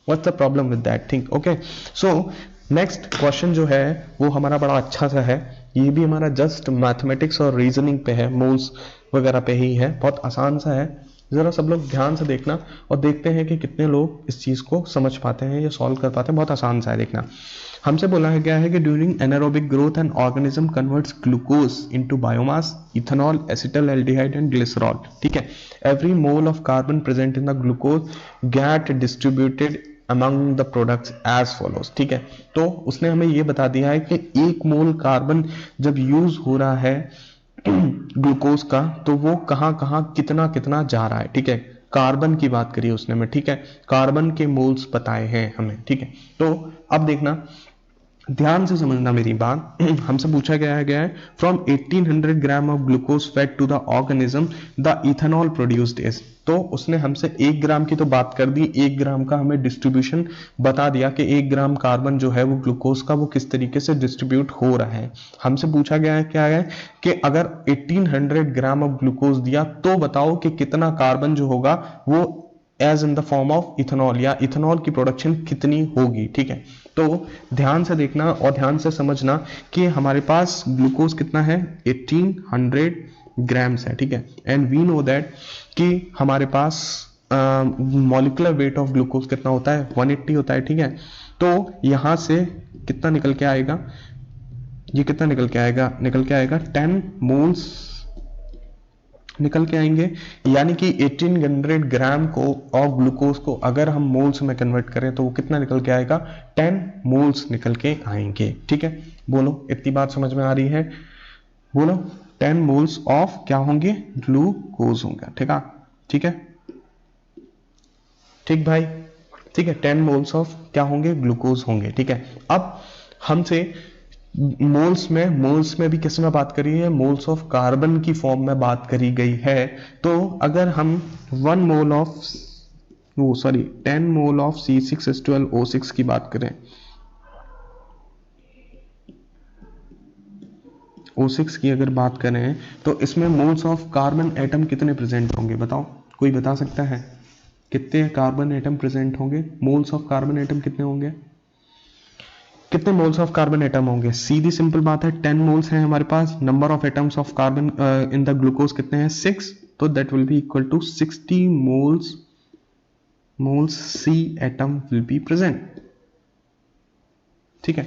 What's the problem with that thing? Okay, so next question जो है वो हमारा बड़ा अच्छा सा है, ये भी हमारा जस्ट मैथमेटिक्स और रीजनिंग पे है, मोल्स वगैरह पे ही है, बहुत आसान सा है। जरा सब लोग ध्यान से देखना और देखते हैं कि कितने लोग इस चीज को समझ पाते हैं या सॉल्व कर पाते हैं। बहुत आसान सा है, देखना। हमसे बोला है गया है कि during anaerobic growth an organism converts glucose into biomass, ethanol, acetaldehyde and glycerol. ठीक है, every mole of carbon present in the glucose get distributed among the products as follows। ठीक है, तो उसने हमें ये बता दिया है कि 1 मोल कार्बन जब यूज हो रहा है ग्लूकोज का, तो वो कहां कहां कितना कितना जा रहा है। ठीक है, कार्बन की बात करी उसने हमें। ठीक है, कार्बन के मोल्स बताए हैं हमें। ठीक है, तो अब देखना, ध्यान से समझना मेरी बात। हमसे पूछा गया है from 1800 gram of glucose fed to the organism the ethanol produced is. तो उसने हमसे 1 ग्राम की तो बात कर दी, 1 ग्राम का हमें डिस्ट्रीब्यूशन बता दिया कि 1 ग्राम कार्बन जो है वो ग्लूकोज का वो किस तरीके से डिस्ट्रीब्यूट हो रहा है। हमसे पूछा गया है क्या है कि अगर 1800 ग्राम ऑफ ग्लूकोज दिया तो बताओ कि कितना कार्बन जो होगा वो as in the form of ethanol, या इथेनॉल की प्रोडक्शन कितनी होगी। ठीक है, तो ध्यान से देखना और ध्यान से समझना कि हमारे पास ग्लूकोज कितना है, 1800 ग्राम्स है। ठीक है, एंड वी नो दैट कि हमारे पास मॉलिक्यूलर वेट ऑफ ग्लूकोज कितना होता है, 180 होता है। ठीक है, तो यहां से कितना निकल के आएगा, ये कितना निकल के आएगा, 10 मोल्स निकल के आएंगे। यानी कि 1800 ग्राम को और ग्लूकोज को अगर हम मोल्स में कन्वर्ट करें तो वो कितना निकल के आएगा, 10 मोल्स निकल के आएंगे। ठीक है, बोलो इतनी बात समझ में आ रही है? बोलो 10 मोल्स ऑफ क्या होंगे, ग्लूकोज होंगे। ठीक है, ठीक है, ठीक भाई, ठीक है, 10 मोल्स ऑफ क्या होंगे, ग्लूकोज होंगे। ठीक है, अब हमसे मोल्स में भी किस में बात करी है, मोल्स ऑफ कार्बन की फॉर्म में बात करी गई है। तो अगर हम 10 मोल ऑफ C6H12O6 की बात करें, O6 की अगर बात करें तो इसमें मोल्स ऑफ कार्बन एटम कितने प्रेजेंट होंगे, बताओ, कोई बता सकता है कितने कार्बन एटम प्रेजेंट होंगे, मोल्स ऑफ कार्बन एटम कितने होंगे, कितने मोल्स ऑफ कार्बन एटम होंगे? सीधी सिंपल बात है, 10 मोल्स हैं हमारे पास। Number of atoms of carbon in the glucose कितने हैं, 6, तो that will be equal to 60 moles C atom will be present. ठीक है,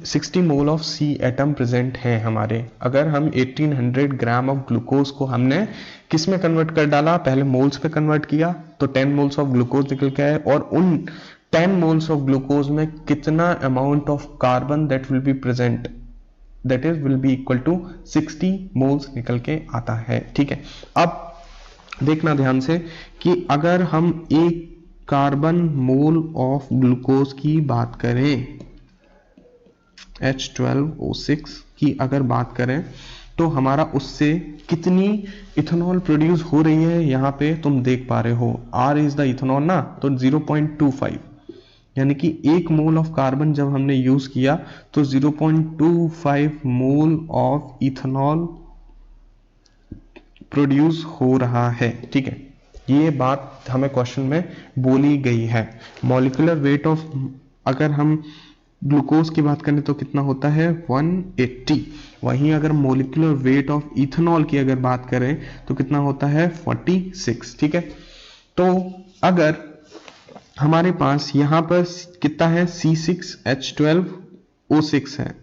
60 mol of C atom present है हमारे। अगर हम 1800 ग्राम ऑफ ग्लूकोज को हमने किस में कन्वर्ट कर डाला, पहले मोल्स पे कन्वर्ट किया तो 10 मोल्स ऑफ ग्लूकोज निकल के आए, और उन 10 मोल्स ऑफ ग्लूकोज में कितना amount of carbon that will be present, that is will be equal to 60 moles निकल के आता है। ठीक है, अब देखना ध्यान से कि अगर हम एक कार्बन मोल ऑफ ग्लूकोज की बात करें, H12O6 की अगर बात करें, तो हमारा उससे कितनी इथेनॉल प्रोड्यूस हो रही है, यहां पे तुम देख पा रहे हो R इज द इथेनॉल ना, तो 0.25, यानी कि 1 मोल ऑफ कार्बन जब हमने यूज किया तो 0.25 मोल ऑफ इथेनॉल प्रोड्यूस हो रहा है। ठीक है, ये बात हमें क्वेश्चन में बोली गई है। मॉलिक्यूलर वेट ऑफ, अगर हम ग्लूकोज की बात करें तो कितना होता है, 180। वहीं अगर मॉलिक्यूलर वेट ऑफ इथेनॉल की अगर बात करें तो कितना होता है, 46। ठीक है, तो अगर हमारे पास यहां पर कितना है, C6H12O6 है,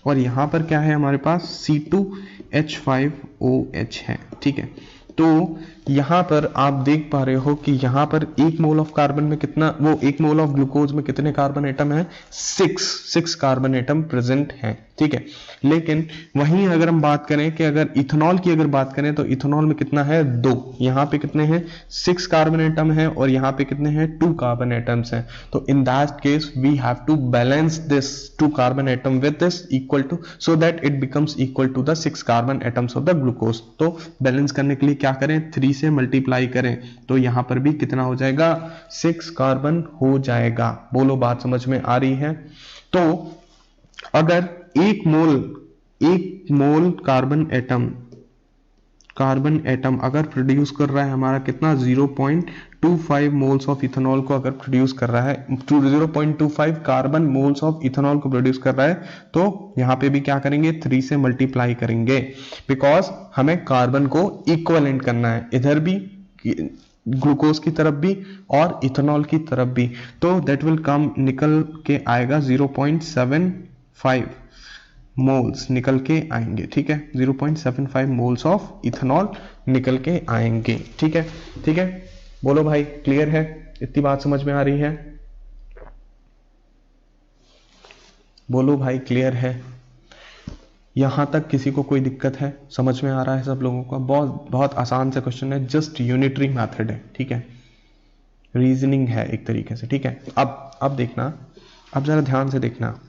और यहां पर क्या है हमारे पास, C2H5OH है। ठीक है, तो यहां पर आप देख पा रहे हो कि यहां पर 1 मोल ऑफ कार्बन में कितना, वो 1 मोल ऑफ ग्लूकोज में कितने कार्बन एटम है, 6 कार्बन एटम प्रेजेंट है। ठीक है, लेकिन वहीं अगर हम बात करें कि अगर इथेनॉल की अगर बात करें तो इथेनॉल में कितना है, 2, यहां पे कितने हैं, 6 कार्बन एटम है, और यहां पे कितने हैं, 2 कार्बन एटम्स हैं। तो in that case we have to balance this 2 carbon atom with this equal to, so that it becomes equal to the 6 carbon atoms of the glucose. तो बैलेंस करने के लिए क्या करें, 3 से मल्टीप्लाई करें, तो यहां पर भी कितना हो जाएगा, 6 कार्बन हो जाएगा। बोलो बात समझ में आ रही है? तो अगर 1 मोल कार्बन एटम कार्बन एटम अगर प्रोड्यूस कर रहा है हमारा कितना 0.25 मोल्स ऑफ इथेनॉल को अगर प्रोड्यूस कर रहा है, 0.25 कार्बन मोल्स ऑफ इथेनॉल को प्रोड्यूस कर रहा है, तो यहाँ पे भी क्या करेंगे 3 से मल्टीप्लाई करेंगे, बिकॉज हमें कार्बन को इक्वलेंट करना है, इधर भी ग्लूकोज की तरफ भी और इथेनॉल की तरफ भी। तो दैट विल कम, निकल के आएगा 0.75 मोल्स निकल के आएंगे। ठीक है, 0.75 मोल्स ऑफ इथेनॉल निकल के आएंगे। ठीक है, ठीक है, बोलो भाई क्लियर है, इतनी बात समझ में आ रही है? बोलो भाई क्लियर है? यहां तक किसी को कोई दिक्कत है? समझ में आ रहा है सब लोगों को? बहुत बहुत आसान से क्वेश्चन है, जस्ट यूनिटरी मेथड है। ठीक है, रीजनिंग है एक तरीके से। ठीक है, अब देखना, अब जरा ध्यान से देखना।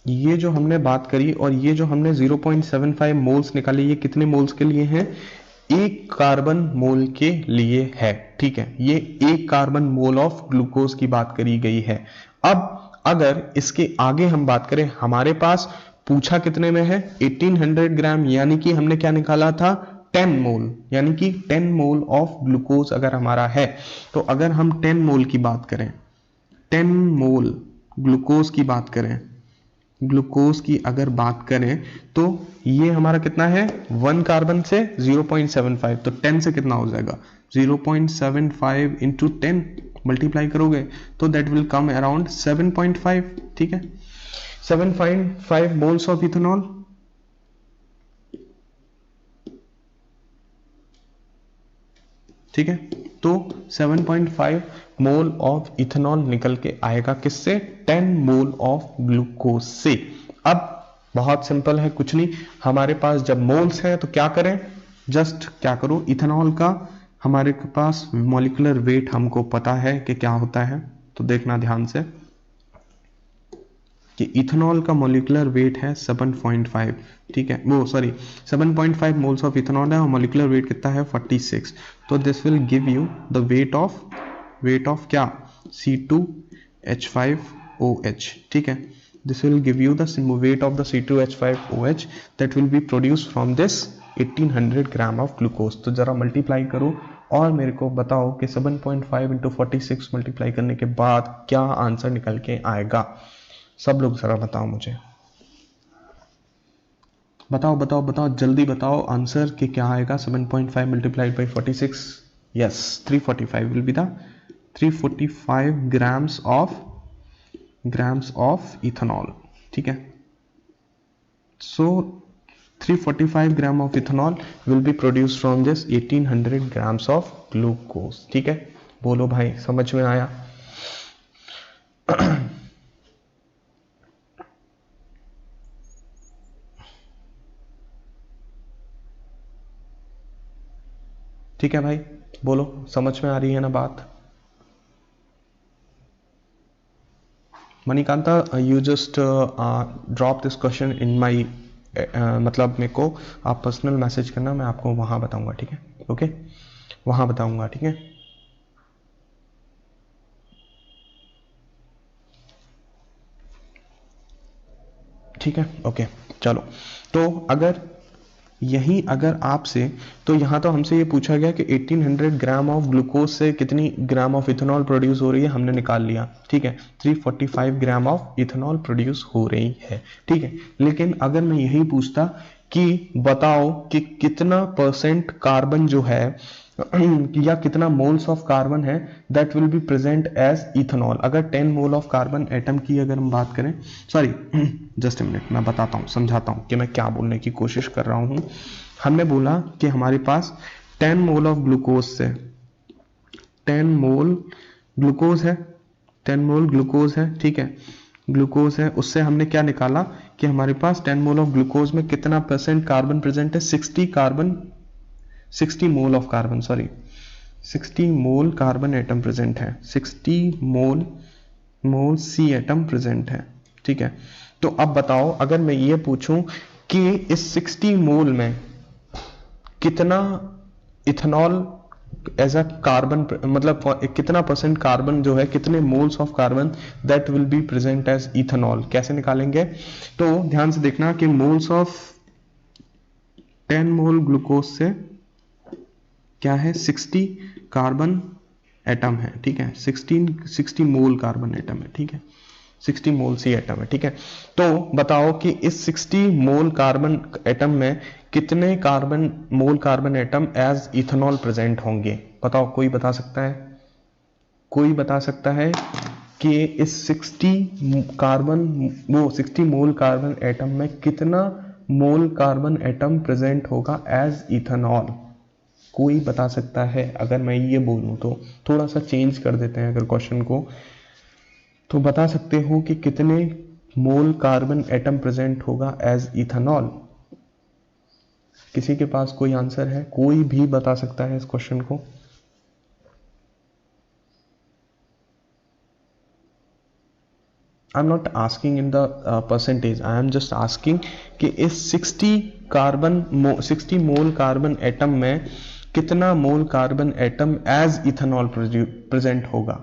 ये जो हमने बात करी और ये जो हमने 0.75 मोल्स निकाले, ये कितने मोल्स के लिए हैं? एक कार्बन मोल के लिए है। ठीक है, ये एक कार्बन मोल ऑफ ग्लूकोज की बात करी गई है। अब अगर इसके आगे हम बात करें, हमारे पास पूछा कितने में है? 1800 ग्राम, यानी कि हमने क्या निकाला था? 10 मोल, यानी कि 10 मोल ऑफ ग्लूकोज अगर हमारा है, तो अगर हम 10 मोल की बात करें, 10 मोल ग्लूकोज की बात करें, ग्लूकोज की अगर बात करें, तो ये हमारा कितना है? 1 कार्बन से 0.75, तो 10 से कितना हो जाएगा? 0.75 इंटू 10 मल्टीप्लाई करोगे तो दैट विल कम अराउंड 7.5। ठीक है, 7.5 मोल्स ऑफ इथेनॉल। ठीक है, तो 7.5 मोल ऑफ इथेनॉल निकल के आएगा किससे? 10 मोल ऑफ ग्लूकोज से। अब बहुत सिंपल है, कुछ नहीं, हमारे पास जब मोल्स है तो क्या करें? जस्ट क्या करो, इथेनॉल का हमारे पास मॉलिक्यूलर वेट हमको पता है कि क्या होता है, तो देखना ध्यान से कि इथेनॉल का मॉलिक्यूलर वेट है 7.5। ठीक है, वो सॉरी 7.5 मोल्स ऑफ इथेनॉल है और मॉलिक्यूलर वेट कितना है? 46। तो this will give you the weight of क्या? C2H5OH। ठीक है, this will give you the weight of the C2H5OH that will be produced from this 1800 gram of glucose. तो जरा मल्टीप्लाई करो और मेरे को बताओ कि 7.5 इंटू 46 मल्टीप्लाई करने के बाद क्या आंसर निकल के आएगा? सब लोग जरा बताओ मुझे, बताओ बताओ बताओ, जल्दी बताओ आंसर कि क्या आएगा? 7.5 multiplied by 46, yes 345 will be the 345 grams of ethanol. ठीक है, सो 345 gram of ethanol will be produced from this 1800 grams of glucose. ठीक है, बोलो भाई समझ में आया? ठीक है भाई, बोलो समझ में आ रही है ना बात? Manikanta, you just drop this question in my, मतलब मेरे को आप पर्सनल मैसेज करना, मैं आपको वहां बताऊंगा। ठीक है, ओके, वहां बताऊंगा। ठीक है, ठीक है, ओके, चलो। तो अगर यही अगर आपसे, तो यहां तो हमसे ये पूछा गया कि 1800 ग्राम ऑफ ग्लूकोज से कितनी ग्राम ऑफ इथेनॉल प्रोड्यूस हो रही है, हमने निकाल लिया। ठीक है, 345 ग्राम ऑफ इथेनॉल प्रोड्यूस हो रही है। ठीक है, लेकिन अगर मैं यही पूछता कि बताओ कि कितना परसेंट कार्बन जो है या कितना मोल्स ऑफ कार्बन है that will be present as ethanol, अगर 10 मोल ऑफ कार्बन एटम की अगर हम बात करें, सॉरी जस्ट अ मिनट, मैं बताता हूं, समझाता हूं कि मैं क्या बोलने की कोशिश कर रहा हूं। हमने बोला कि हमारे पास 10 मोल ऑफ ग्लूकोज से 10 मोल ग्लूकोज है, 10 मोल ग्लूकोज है। ठीक है, ग्लूकोज है, उससे हमने क्या निकाला कि हमारे पास 10 मोल ऑफ ग्लूकोज में कितना परसेंट कार्बन प्रेजेंट है? 60 mol of carbon, sorry 60 mole carbon atom present है, 60 मोल सी एटम प्रेजेंट है। ठीक है, तो अब बताओ अगर मैं ये पूछूं कि इस 60 मोल में कितना इथेनॉल एज अ कार्बन, मतलब कितना परसेंट कार्बन जो है, कितने moles of carbon that will be present as ethanol, कैसे निकालेंगे? तो ध्यान से देखना कि मोल्स ऑफ 10 मोल ग्लूकोज से क्या है, 60 कार्बन एटम है, ठीक है, 60 मोल कार्बन एटम है, ठीक है, 60 मोल सी एटम है, ठीक है। तो बताओ कि इस 60 मोल कार्बन एटम में कितने mole carbon atom as ethanol present होंगे? बताओ, कोई बता सकता है? कोई बता सकता है कि इस 60 मोल कार्बन एटम में कितना मोल कार्बन एटम प्रेजेंट होगा एज इथेनॉल? कोई बता सकता है? अगर मैं ये बोलूं तो थोड़ा सा चेंज कर देते हैं अगर क्वेश्चन को, तो बता सकते हो कि कितने मोल कार्बन एटम प्रेजेंट होगा एज इथेनॉल? किसी के पास कोई आंसर है? कोई भी बता सकता है इस क्वेश्चन को? I am not asking in the percentage, I am just asking कि इस 60 मोल कार्बन एटम में कितना mole carbon atom as ethanol present होगा?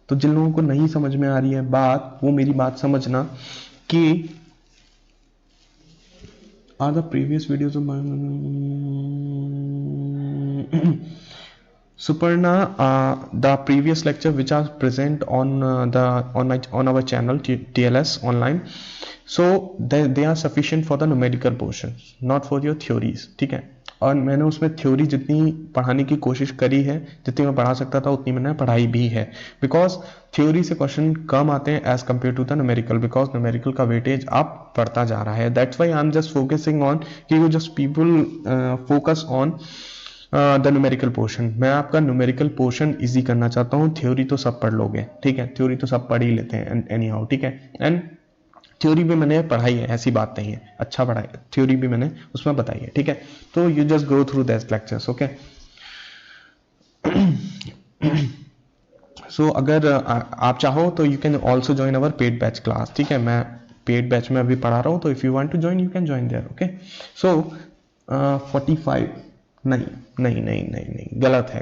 तो जिन लोगों को नहीं समझ में आ रही है बात, वो मेरी बात समझना कि are the previous videos Suparna, the previous lecture which are present on our channel TLS online, so they are sufficient for the numerical portion, not for your theories, ठीक है। और मैंने उसमें थ्योरी जितनी पढ़ाने की कोशिश करी है, जितनी मैं पढ़ा सकता था उतनी मैंने पढ़ाई भी है, बिकॉज थ्योरी से क्वेश्चन कम आते हैं as compare to the numerical, because numerical का वेटेज अब बढ़ता जा रहा है। That's why I am just focusing on कि you just people focus on the numerical portion. मैं आपका न्यूमेरिकल पोर्शन इजी करना चाहता हूँ, थ्योरी तो सब पढ़ लोगे, ठीक है, थ्योरी तो सब पढ़ ही लेते हैं एनी हाउ, ठीक है। एंड थ्योरी भी मैंने पढ़ाई है, ऐसी बात नहीं है, अच्छा पढ़ाई है, थ्योरी भी मैंने उसमें बताई है, ठीक है। तो you just go through that lectures, okay. So अगर आप चाहो तो you can also join our paid batch class, ठीक है। मैं पेड बैच में अभी पढ़ा रहा हूँ, तो if you want to join you can join there, okay. So 45 नहीं, गलत है,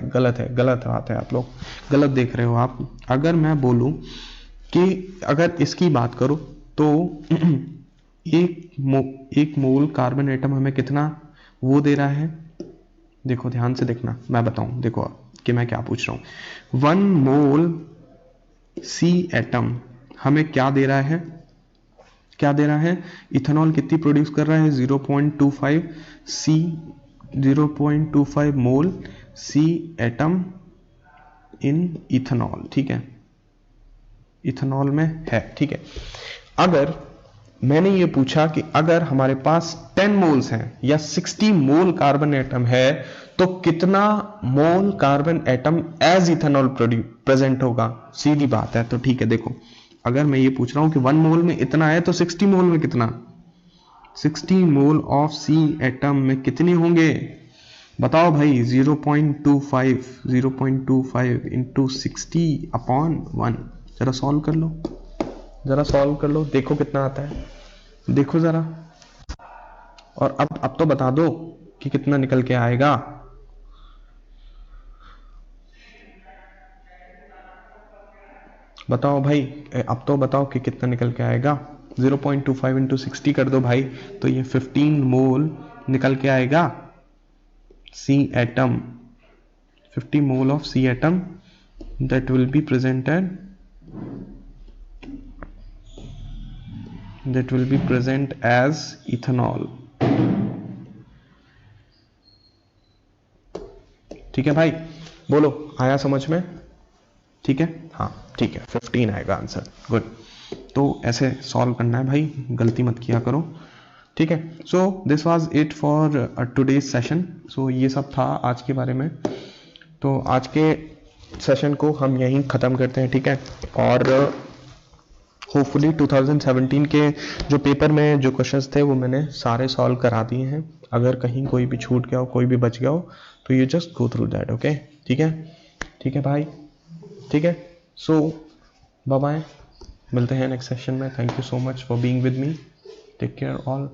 गलत बात है, आप लोग गलत देख रहे हो आप। अगर मैं बोलूं कि अगर इसकी बात करो तो एक मोल कार्बन एटम हमें कितना वो दे रहा है? देखो ध्यान से देखना, मैं बताऊं, देखो कि मैं क्या पूछ रहा हूं। 1 मोल सी एटम हमें क्या दे रहा है? क्या दे रहा है? इथेनॉल कितनी प्रोड्यूस कर रहा है? 0.25 मोल सी एटम इन इथेनॉल, ठीक है, इथेनॉल में है, ठीक है। अगर मैंने ये पूछा कि अगर हमारे पास 10 मोल्स हैं या 60 मोल कार्बन एटम है, तो कितना mole carbon atom as ethanol present होगा? सीधी बात है। तो ठीक है, देखो अगर मैं ये पूछ रहा हूं कि 1 मोल में इतना है, तो 60 मोल में कितना? 60 मोल ऑफ सी एटम में कितने होंगे? बताओ भाई। 0.25 इंटू 60 अपॉन 1। जरा सॉल्व कर लो, देखो कितना आता है, देखो जरा। और अब तो बता दो कि कितना निकल के आएगा। बताओ भाई, अब तो बताओ कि कितना निकल के आएगा। 0.25 इंटू 60 कर दो भाई, तो ये 15 मोल निकल के आएगा C atom, 50 mole of C atom that will be present as ethanol, ठीक है भाई। बोलो, आया समझ में? ठीक है, हाँ ठीक है, 15 आएगा आंसर। गुड। तो ऐसे सॉल्व करना है भाई, गलती मत किया करो, ठीक है। So this was it for today's session. So ये सब था आज के बारे में। तो आज के सेशन को हम यहीं ख़त्म करते हैं, ठीक है। और होपफुली 2017 के जो पेपर में जो क्वेश्चंस थे वो मैंने सारे सॉल्व करा दिए हैं। अगर कहीं कोई भी छूट गया हो, कोई भी बच गया हो, तो you just go through that, okay. ठीक है भाई, ठीक है। सो बाय बाय, मिलते हैं नेक्स्ट सेशन में। Thank you so much for being with me, take care all.